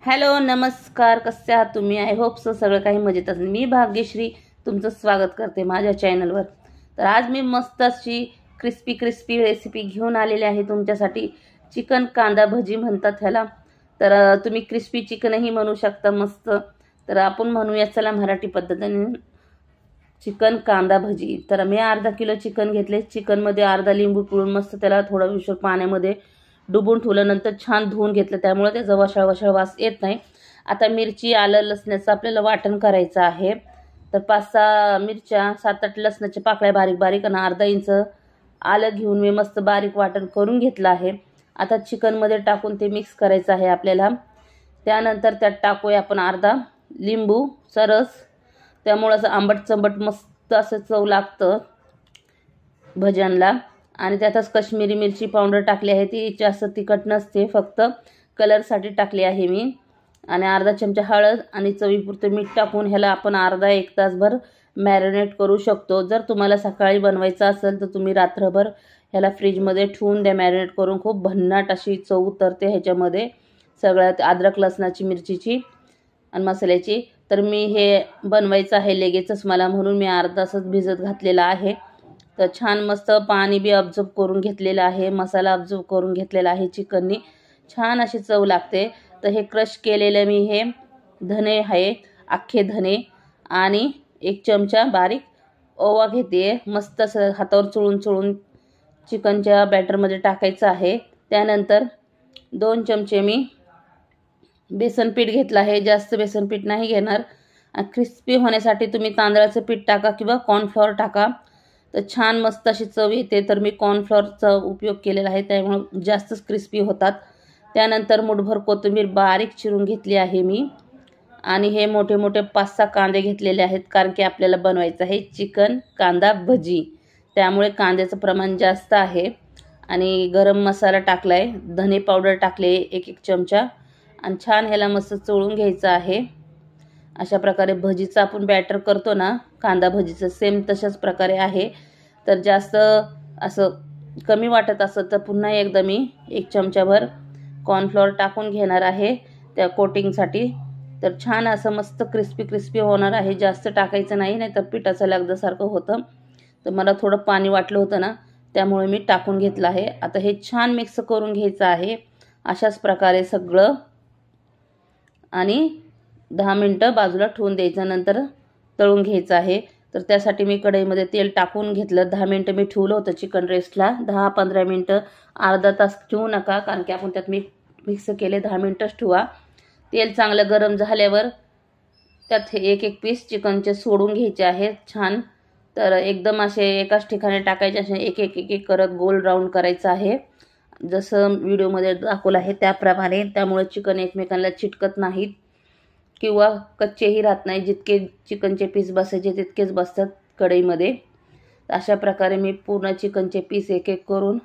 Hello नमस्कार, कसे आहात तुम्ही? आय होप सो सगळं काही मजेत असेल। मी भाग्यश्री तुमचं स्वागत करते माझ्या चॅनलवर। तर आज मी मस्त अशी क्रिस्पी रेसिपी घेऊन आलेली आहे तुमच्यासाठी। चिकन कांदा भजी म्हणतात ह्याला, तर तुम्ही क्रिस्पी चिकनही म्हणू शकता मस्त। तर आपण म्हणूया चला मराठी पद्धतीने चिकन कांदा भजी। तर मी अर्धा किलो चिकन घेतले। चिकन मध्ये अर्धा लिंबू पिळून मस्त त्याला थोडा उशीर पाण्यामध्ये डुबून ठेवलं, नंतर छान धुवून घेतलं, त्यामुळे त्याचा वशाळ वास येत नाही। आता मिरची आलं लसणाचं आपल्याला वाटण करायचं आहे। तर 5-6 मिरच्या, 7-8 लसणाच्या पाकळ्या बारीक बारीक आणि अर्धा इंच आलं घेऊन मी मस्त बारीक वाटण करून घेतलं आहे। आता चिकन मध्ये टाकून ते मिक्स करायचं आहे आपल्याला। त्यानंतर त्यात टाकूया आपण अर्धा लिंबू सरस, त्यामुळे असं आंबट चंबट मस्त असं चव लागतं भज्यांना। आणि त्यातच काश्मीरी मिरची पावडर टाकली आहे, ती जास्त तिखट नसते, फक्त कलरसाठी टाकली आहे मी। आणि अर्धा चमचा हळद आणि चवीपुरतं मीठ टाकून ह्याला आपण अर्धा 1 तासभर मॅरिनेट करू शकतो। जर तुम्हाला सकाळी बनवायचं असेल तर तुम्ही रात्रभर ह्याला फ्रीजमध्ये ठेवून द्या मॅरिनेट करून। खूप भन्नाट अशी चव उतरते ह्याच्यामध्ये सगळ्यात अद्रक लसणाची मिरचीची आणि मसाल्याची। तर मी हे बनवायचं आहे लगेचच मला, म्हणून मी अर्धा तासच भिजत घातलेला आहे। तर छान मस्त पाणी बी ऑब्झर्व करून घेतलेलं आहे, मसाला ऑब्झर्व करून घेतलेला आहे चिकननी, छान अशी चव लागते। तर हे क्रश केलेले मी हे धने आहे, अख्खे धने, आणि 1 चमचा बारीक ओवा घेते। मस्त असं हातावर चुळून चिकनच्या बॅटरमध्ये टाकायचं आहे। त्यानंतर 2 चमचे मी बेसन पीठ घेतलं आहे, जास्त बेसन पीठ नाही घेणार। क्रिस्पी होण्यासाठी तुम्ही तांदळाचं पीठ टाका किंवा कॉर्नफ्लॉवर टाका, तर छान मस्त अशी चव येते। तर मी कॉर्नफ्लॉवरचा उपयोग केलेला आहे, त्यामुळे जास्तच क्रिस्पी होतात। त्यानंतर मुठभर कोथिंबीर बारीक चिरून घेतली आहे मी, आणि हे मोठे मोठे 5-6 कांदे घेतलेले आहेत, कारण की आपल्याला बनवायचं आहे चिकन कांदा भजी, त्यामुळे कांद्याचं प्रमाण जास्त आहे। आणि गरम मसाला टाकलाय, धने पावडर टाकले 1-1 चमचा, आणि छान ह्याला मस्त चोळून घ्यायचं आहे। अशा प्रकारे भजीचं आपण बॅटर करतो ना कांदा भजीचं, सेम तशाच प्रकारे आहे। तर जास्त असं कमी वाटत असतं तर पुन्हा एकदा मी 1 चमचाभर कॉर्नफ्लॉवर टाकून घेणार आहे त्या कोटिंगसाठी। तर छान असं मस्त क्रिस्पी होणार आहे, जास्त टाकायचं नाही, नाहीतर पिठाचं लगद्यासारखं होतं। तर मला थोडं पाणी वाटलं होतं ना, त्यामुळे मी टाकून घेतलं आहे। आता हे छान मिक्स करून घ्यायचं आहे अशाच प्रकारे सगळं, आणि 10 मिनिटं बाजूला ठेवून द्यायचं, नंतर तळून घ्यायचं आहे। तर त्यासाठी मी कढईमध्ये तेल टाकून घेतलं। 10 मिनिटं मी ठेवलं होतं चिकन रेस्टला, 10-15 मिनिटं, अर्धा तास ठेवू नका, कारण की आपण त्यात मिक्स केले। 10 मिनिटच ठेवा। तेल चांगलं गरम झाल्यावर त्यात 1-1 पीस चिकनचे सोडून घ्यायचे आहेत छान। तर एकदम असे एकाच ठिकाणी टाकायचे, असे एक करत गोल राऊंड करायचं आहे, जसं व्हिडिओमध्ये दाखवलं आहे त्याप्रमाणे। त्यामुळे चिकन एकमेकांना चिटकत नाहीत किंवा कच्चेही राहत नाही, जितके चिकनचे पीस बसायचे तितकेच बसतात कढईमध्ये। अशा प्रकारे मी पूर्ण चिकनचे पीस 1-1 करून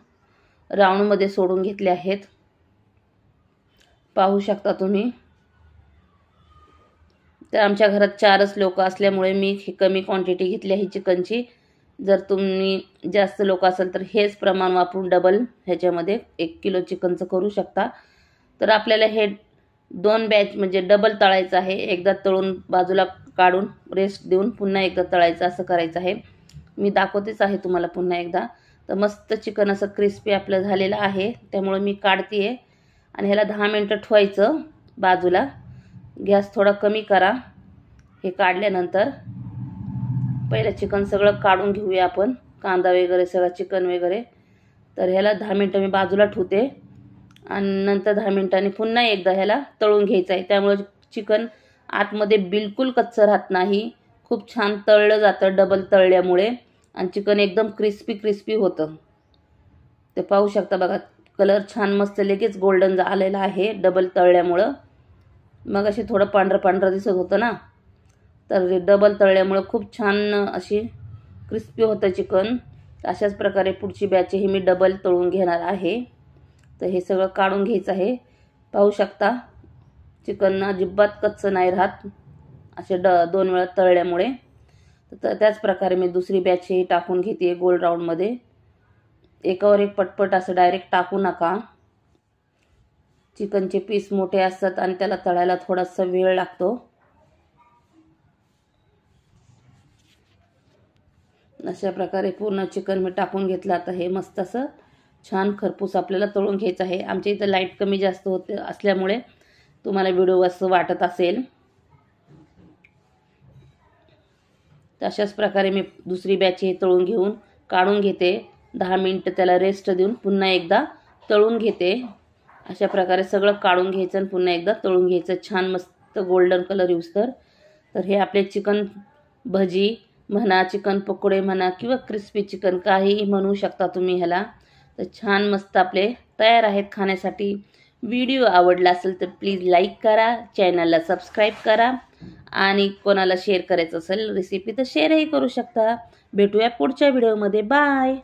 राऊंडमध्ये सोडून घेतले आहेत, पाहू शकता तुम्ही। तर आमच्या घरात 4च लोक असल्यामुळे मी कमी क्वांटिटी घेतली आहे चिकनची। जर तुम्ही जास्त लोक असाल तर हेच प्रमाण वापरून डबल ह्याच्यामध्ये 1 किलो चिकनचं करू शकता। तर आपल्याला हे 2 बॅच म्हणजे डबल तळायचं आहे, एकदा तळून बाजूला काढून रेस्ट देऊन पुन्हा एकदा तळायचं, असं करायचं आहे। मी दाखवतेच आहे तुम्हाला पुन्हा एकदा। तर मस्त चिकन असं क्रिस्पी आपलं झालेलं आहे, त्यामुळे मी काढते आणि ह्याला 10 मिनिटं ठेवायचं बाजूला। गॅस थोडा कमी करा। हे काढल्यानंतर पहिलं चिकन सगळं काढून घेऊया आपण, कांदा वगैरे सगळं चिकन वगैरे। तर ह्याला 10 मिनिटं मी बाजूला ठेवते, आणि नंतर 10 मिनिटांनी पुन्हा एकदा ह्याला तळून घ्यायचं आहे। त्यामुळे चिकन आतमध्ये बिलकुल कच्चं राहत नाही, खूप छान तळलं जातं डबल तळल्यामुळे, आणि चिकन एकदम क्रिस्पी होतं। ते पाहू शकता बघा, कलर छान मस्त लगेच गोल्डन आलेला आहे डबल तळल्यामुळं। मग अशी थोडं पांढरं दिसत होतं ना, तर डबल तळल्यामुळं खूप छान अशी क्रिस्पी होतं चिकन। अशाच प्रकारे पुढची बॅचही मी डबल तळून घेणार आहे। तर हे सगळं काढून घ्यायचं आहे, पाहू शकता चिकन अजिबात कच्चं नाही राहत असे 2 वेळा तळल्यामुळे। तर त्याच प्रकारे मी दुसरी बॅचही टाकून घेते गोल राऊंडमध्ये, एकावर एक पटपट असं डायरेक्ट टाकू नका। चिकनचे पीस मोठे असतात आणि त्याला तळायला थोडासा वेळ लागतो. अशा प्रकारे पूर्ण चिकन मी टाकून घेतलं. आता हे मस्त असं छान खरपूस आपल्याला तळून घ्यायचं आहे. आमच्या इथं लाईट कमी जास्त होते असल्यामुळे तुम्हाला व्हिडिओ असं वाटत असेल. अशाच प्रकारे मी दुसरी बॅच हे तळून घेऊन काढून घेते. 10 मिनिटं त्याला रेस्ट देऊन पुन्हा एकदा तळून घेते. अशा प्रकारे सगळं काढून घ्यायचं आणि पुन्हा एकदा तळून घ्यायचं छान मस्त गोल्डन कलर येऊस्तर. तर हे आपले चिकन भजी म्हणा, चिकन पकोडे म्हणा किंवा क्रिस्पी चिकन काहीही म्हणू शकता तुम्ही ह्याला. तर छान मस्त आपले तयार आहेत खाण्यासाठी. व्हिडिओ आवडला असेल तर प्लीज लाईक करा, चॅनलला सबस्क्राईब करा आणि कोणाला शेअर करायचं असेल रेसिपी तर शेअरही करू शकता. भेटूया पुढच्या व्हिडिओमध्ये. बाय.